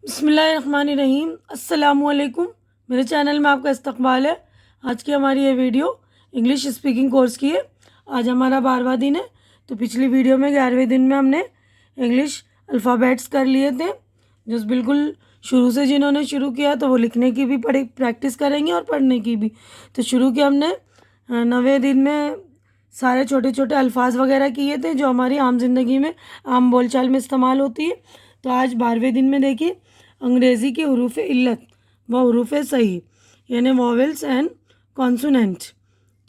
बिस्मिल्लाहिर्रहमानिर्रहीम। अस्सलामुअलैकुम। मेरे चैनल में आपका इस्तकबाल है। आज की हमारी ये वीडियो इंग्लिश स्पीकिंग कोर्स की है। आज हमारा 12वां दिन है। तो पिछली वीडियो में 11वें दिन में हमने इंग्लिश अल्फ़ाबेट्स कर लिए थे। जो बिल्कुल शुरू से जिन्होंने शुरू किया तो वो लिखने की भी प्रैक्टिस करेंगे और पढ़ने की भी। तो शुरू किया हमने 9वें दिन में सारे छोटे छोटे अल्फाज वगैरह किए थे जो हमारी आम जिंदगी में आम बोलचाल में इस्तेमाल होती है। तो आज 12वें दिन में देखिए अंग्रेज़ी के हरूफ इल्लत व हरूफ सही यानी वॉवेल्स एंड कॉन्सोनेंट।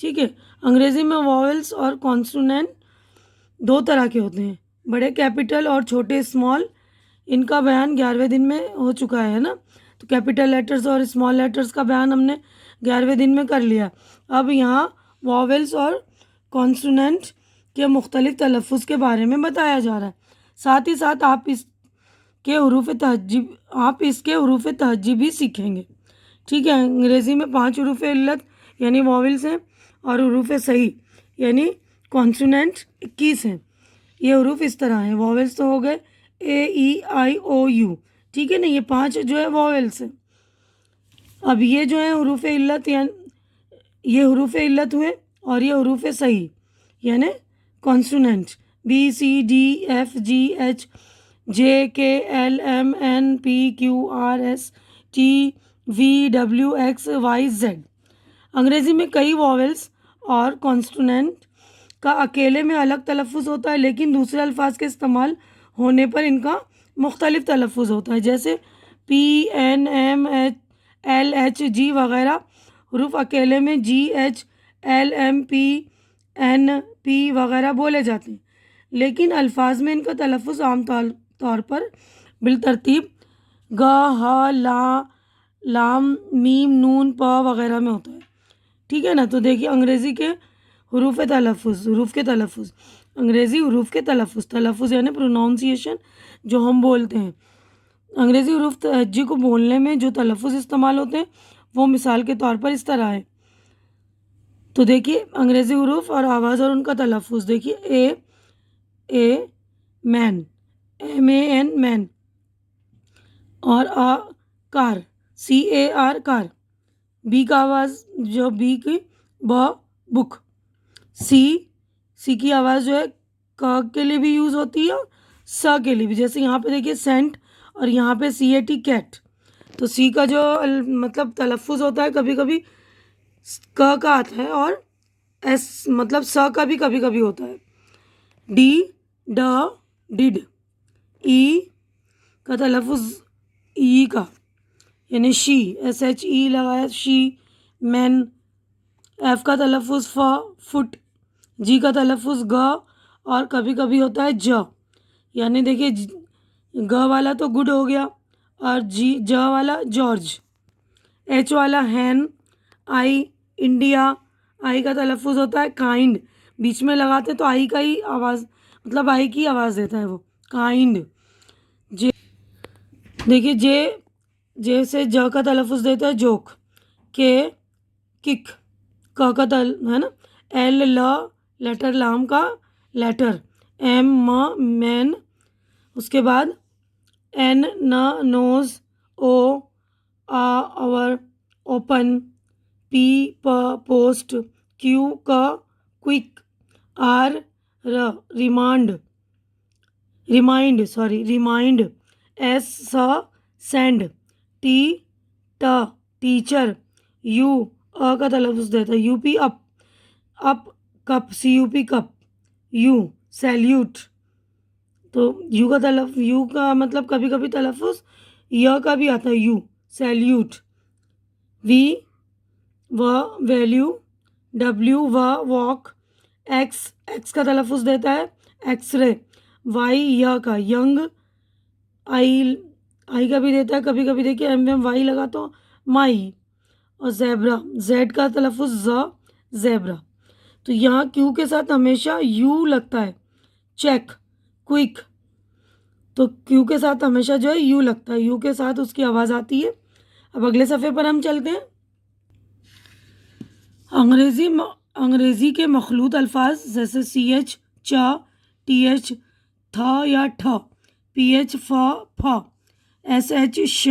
ठीक है, अंग्रेज़ी में वॉवेल्स और कॉन्सोनेंट दो तरह के होते हैं, बड़े कैपिटल और छोटे स्मॉल। इनका बयान 11वें दिन में हो चुका है ना। तो कैपिटल लेटर्स और स्मॉल लेटर्स का बयान हमने 11वें दिन में कर लिया। अब यहाँ वॉवेल्स और कॉन्सोनेंट के मुख्तलिफ तलफ़ुज़ के बारे में बताया जा रहा है। साथ ही साथ आप इसके हरूफ तहज्जी भी सीखेंगे। ठीक है, अंग्रेज़ी में 5 हरूफ इल्लत यानी वॉवेल्स हैं और हरूफ सही यानी कॉन्सोनेंट 21 हैं। ये हरूफ इस तरह हैं। वॉवेल्स तो हो गए A E I O U। ठीक है ना, ये 5 जो है वॉवेल्स हैं। अब ये जो है हरूफ इल्लत यानी ये हरूफ इल्लत हुए और ये हरूफ सही यानी कॉन्सोनेंट BCDFGHJKLMNPQRSTVWXYZ। अंग्रेज़ी में कई वॉवेल्स और कॉन्सोनेंट का अकेले में अलग तलफ़ुज़ होता है, लेकिन दूसरे अल्फाज के इस्तेमाल होने पर इनका मुख्तलिफ तलफ़ुज़ होता है। जैसे PNMLHG वगैरह हरूफ अकेले में GHLMPNP वगैरह बोले जाते हैं, लेकिन अल्फाज में इनका तलफ़ुज़ आम तौर पर बिलतरतीब ग, ह, ला, लाम, मीम, नून, प वगैरह में होता है। ठीक है ना। तो देखिए अंग्रेज़ी के हरूफ के तलफ़ुज़ अंग्रेज़ी हरूफ के तलफ़ुज़ यानी प्रोनाउंसिएशन जो हम बोलते हैं। अंग्रेज़ी हरूफ तहज्जी को बोलने में जो तलफ़ुज़ इस्तेमाल होते हैं वो मिसाल के तौर पर इस तरह है। तो देखिए अंग्रेज़ी हरूफ और आवाज़ और उनका तलफ़ुज़ देखिए ए मैन, MAN मैन, और कार, CAR कार। बी का आवाज़ जो बी की बुक। सी की आवाज़ जो है क के लिए भी यूज़ होती है और स के लिए भी। जैसे यहाँ पे देखिए सेंट और यहाँ पे CAT कैट। तो सी का जो मतलब तलफ़ुज़ होता है कभी कभी क का आता है और एस मतलब स का भी कभी कभी होता है। डी ड डिड। ई का तलफ़ुज़ ई का यानी शी, SHE लगाया शी मैन। एफ का तलफ़ुज़ फुट। जी का तलफ़ुज़ ग और कभी कभी होता है ज। यानी देखिए ग वाला तो गुड हो गया और ज वाला जॉर्ज। एच वाला हैन। आई इंडिया। आई का तलफ़ुज़ होता है काइंड, बीच में लगाते तो आई का ही आवाज़ मतलब आई की आवाज़ देता है वो काइंड। जे देखिए जे से ज का तलफ़ुज़ देता है जोक। के किक। क का तल है ना। एल ल लेटर लाम का लेटर। M man. उसके बाद N nose. O our open. P post. Q quick. R remind. S send. T teacher. U का तलफ़ुज़ देता है UP up cup, CUP cup. U salute. तो यू का मतलब कभी कभी तलफ़ुज़ य का भी आता है U salute. V value. W walk. X का तलफ़ुज़ देता है एक्सरे। वाई य का यंग। आई का भी देता है कभी कभी देखिए M वाई लगा तो माई। और ज़ेब्रा, जेड का तलफ़ुज़ ज़ेब्रा। तो यहाँ क्यू के साथ हमेशा यू लगता है चेक, क्विक। तो क्यू के साथ हमेशा जो है यू लगता है, यू के साथ उसकी आवाज़ आती है। अब अगले सफ़े पर हम चलते हैं। अंग्रेज़ी के मखलूत अल्फाज जैसे CH च, TH थ या ठ, PH फ। SH श,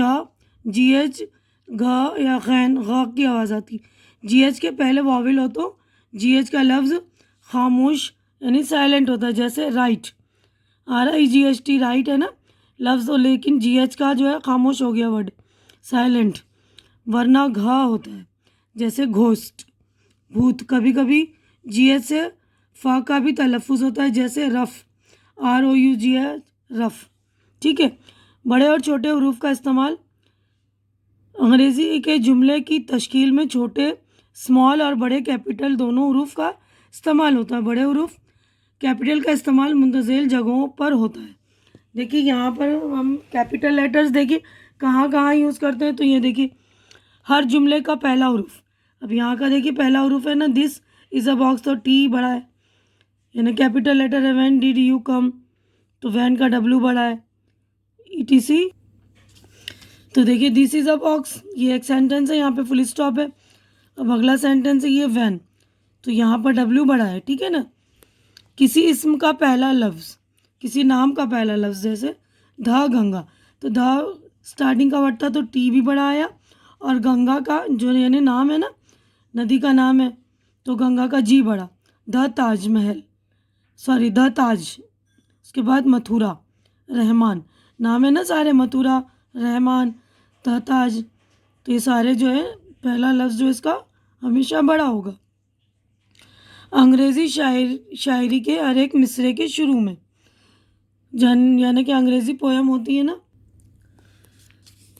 GH घ या गैन ग की आवाज़ आती। GH के पहले वाविल हो तो GH का लफ्ज़ खामोश यानी साइलेंट होता है, जैसे राइट, RIGHT राइट है ना लफ्ज़, तो लेकिन GH का जो है खामोश हो गया वर्ड, साइलेंट, वरना घ होता है, जैसे घोस्ट, भूत। कभी कभी GH से फ का भी तलफ़ुज़ होता है, जैसे रफ़, ROUGH रफ़। ठीक है। बड़े और छोटे हरूफ का इस्तेमाल अंग्रेज़ी के जुमले की तश्कील में छोटे स्मॉल और बड़े कैपिटल दोनों हरूफ का इस्तेमाल होता है। बड़े हरूफ कैपिटल का इस्तेमाल मुंतज़िल जगहों पर होता है। देखिए यहाँ पर हम कैपिटल लेटर्स देखिए कहाँ कहाँ यूज़ करते हैं, तो ये देखिए हर जुमले का पहला हरूफ। अब यहाँ का देखिए पहला हरूफ है ना, दिस इज़ अ बॉक्स, तो टी बड़ा है, यानी कैपिटल लेटर है। व्हेन डिड यू कम, तो वैन का W बड़ा है, ETC। तो देखिए दिस इज़ अ बॉक्स, ये एक सेंटेंस है, यहाँ पे फुल स्टॉप है। अब अगला सेंटेंस है ये वैन, तो यहाँ पर W बड़ा है, ठीक है ना। किसी इसम का पहला लफ्ज़, किसी नाम का पहला लफ्ज़, जैसे ध गंगा, तो ध स्टार्टिंग का वर्ड था तो टी भी बड़ा आया, और गंगा का जो यानी नाम है ना, नदी का नाम है, तो गंगा का जी बड़ा। द ताजमहल, सॉरी द ताज, उसके बाद मथुरा, रहमान, नाम है ना सारे, मथुरा, रहमान, द ताज, तो ये सारे जो है पहला लफ्ज़ जो इसका हमेशा बड़ा होगा। अंग्रेज़ी शायरी के हर एक मिसरे के शुरू में, यानी कि अंग्रेज़ी पोएम होती है ना,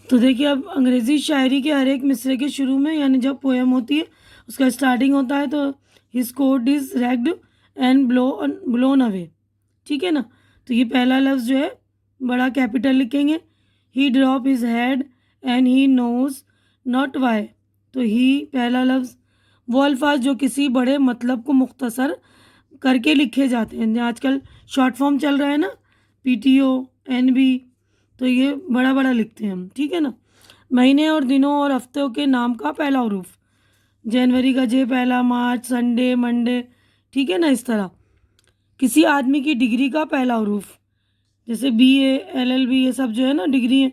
तो देखिए अब अंग्रेज़ी शायरी के हर एक मिसरे के शुरू में, यानी जब पोएम होती है उसका स्टार्टिंग होता है, तो his coat is ragged and blown away, ठीक है ना। तो ये पहला लफ्ज़ जो है बड़ा कैपिटल लिखेंगे। He drop his head and he knows not why, तो ही पहला लफ्ज़। वो अल्फाज जो किसी बड़े मतलब को मुख्तसर करके लिखे जाते हैं, आजकल शॉर्ट फॉर्म चल रहा है ना, PTO NB, तो ये बड़ा बड़ा लिखते हैं हम, ठीक है ना। महीने और दिनों और हफ्तों के नाम का पहला हरूफ, जनवरी का J पहला, मार्च, संडे, मंडे, ठीक है ना, इस तरह। किसी आदमी की डिग्री का पहला हरूफ, जैसे BA LLB ये सब जो है ना डिग्री है,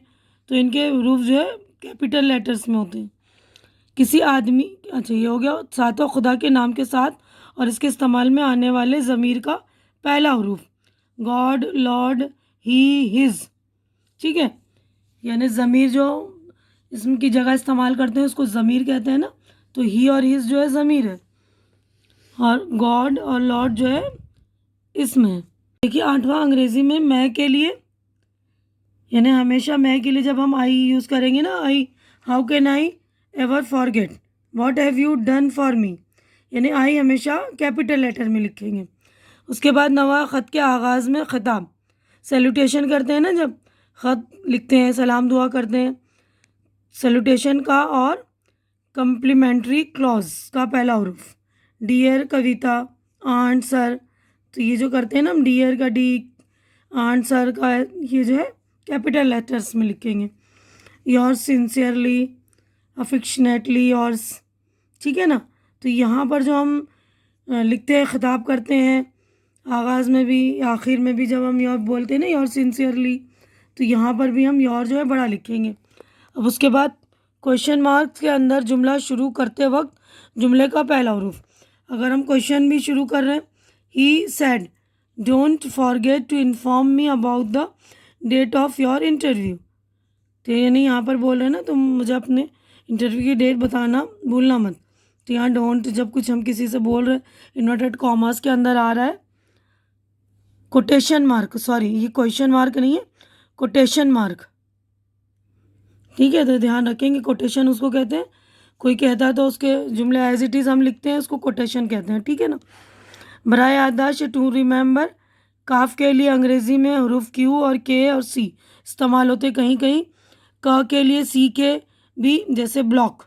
तो इनके हरूफ जो है कैपिटल लेटर्स में होते हैं। किसी आदमी, अच्छा ये हो गया सातों खुदा के नाम के साथ और इसके इस्तेमाल में आने वाले ज़मीर का पहला हरूफ, गॉड, लॉर्ड, ही, हिज, ठीक है, यानी ज़मीर जो इसम की जगह इस्तेमाल करते हैं उसको ज़मीर कहते हैं ना, तो ही और हिज जो है ज़मीर है, और गॉड और लॉर्ड जो है इसम है। देखिए आठवां, अंग्रेज़ी में मैं के लिए, यानी हमेशा मैं के लिए जब हम आई यूज़ करेंगे ना, I, how can I ever forget what have you done for me, यानी आई हमेशा कैपिटल लेटर में लिखेंगे। उसके बाद नवा, ख़त के आगाज़ में ख़िताब, सैल्यूटेशन करते हैं ना, जब ख़त लिखते हैं, सलाम दुआ करते हैं, सैल्यूटेशन का और कम्प्लीमेंट्री क्लॉज का पहला हरूफ, डियर, कविता, आंट, सर, तो ये जो करते हैं ना हम, डियर का डी, आंट, सर का ये जो है कैपिटल लेटर्स में लिखेंगे। योर्स सिंसियरली, अफेक्शनेटली योर्स, ठीक है ना। तो यहाँ पर जो हम लिखते हैं, ख़िताब करते हैं, आगाज़ में भी आखिर में भी जब हम योर बोलते हैं ना, योर सिंसियरली, तो यहाँ पर भी हम योर जो है बड़ा लिखेंगे। अब उसके बाद क्वेश्चन मार्क्स के अंदर जुमला शुरू करते वक्त जुमले का पहला हरूफ, अगर हम क्वेश्चन भी शुरू कर रहे हैं, he said don't forget to inform me about the date of your interview, तो यानी यहाँ पर बोल रहे हैं ना, तुम मुझे अपने इंटरव्यू की डेट बताना भूलना मत, तो यहाँ डोंट जब कुछ हम किसी से बोल रहे हैं, इन्वर्टेड कॉमास के अंदर आ रहा है कोटेशन मार्क, सॉरी ये क्वेश्चन मार्क नहीं है, कोटेशन मार्क, ठीक है, तो ध्यान रखेंगे, कोटेशन उसको कहते हैं, कोई कहता है तो उसके जुमले एज इट इज़ हम लिखते हैं, उसको कोटेशन कहते हैं, ठीक है ना। बराए याददाश्त, टू रिमेंबर, काफ के लिए अंग्रेज़ी में हरूफ Q और K और C इस्तेमाल होते, कहीं कहीं क के लिए CK भी, जैसे ब्लॉक,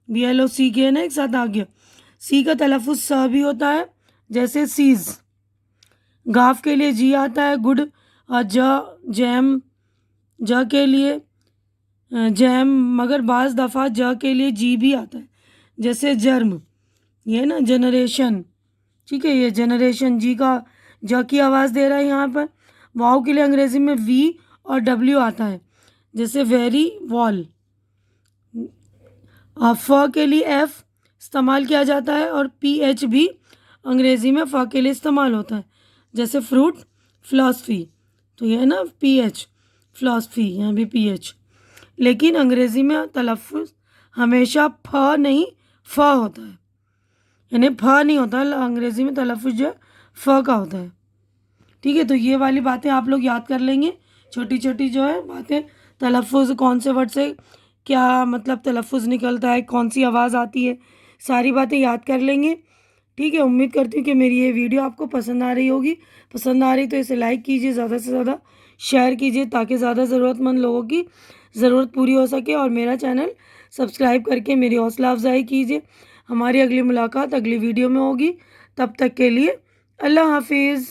BLOCK ना एक साथ आ गया। C का तलफ़ुज़ स भी होता है, जैसे सीज़। गाफ के लिए G आता है, गुड, और जैम, ज के लिए जैम, मगर बाज़ दफ़ा ज के लिए G भी आता है, जैसे जर्म, ये ना जनरेशन, ठीक है, ये जनरेशन, जी का ज की आवाज़ दे रहा है यहाँ पर। वाव के लिए अंग्रेज़ी में V और W आता है, जैसे वेरी, वॉल। फ के लिए एफ इस्तेमाल किया जाता है और पी एच भी अंग्रेज़ी में फ के लिए इस्तेमाल होता है। जैसे फ्रूट, फिलॉसफी, तो ये है ना पी एच, फिलॉसफी, यहाँ भी पी एच। लेकिन अंग्रेज़ी में तलफ़ुज़ हमेशा फ नहीं फ होता है, यानी फ नहीं होता, अंग्रेज़ी में तलफ़ुज़ जो है फ का होता है। ठीक है, तो ये वाली बातें आप लोग याद कर लेंगे, छोटी छोटी जो है बातें, तलफ़ुज़ कौन से वर्ड से क्या मतलब तलफ़ुज़ निकलता है, कौन सी आवाज़ आती है, सारी बातें याद कर लेंगे। ठीक है, उम्मीद करती हूँ कि मेरी ये वीडियो आपको पसंद आ रही होगी। पसंद आ रही तो इसे लाइक कीजिए, ज़्यादा से ज़्यादा शेयर कीजिए ताकि ज़्यादा ज़रूरतमंद लोगों की ज़रूरत पूरी हो सके, और मेरा चैनल सब्सक्राइब करके मेरी हौसला अफजाई कीजिए। हमारी अगली मुलाकात अगली वीडियो में होगी, तब तक के लिए अल्लाह हाफिज़।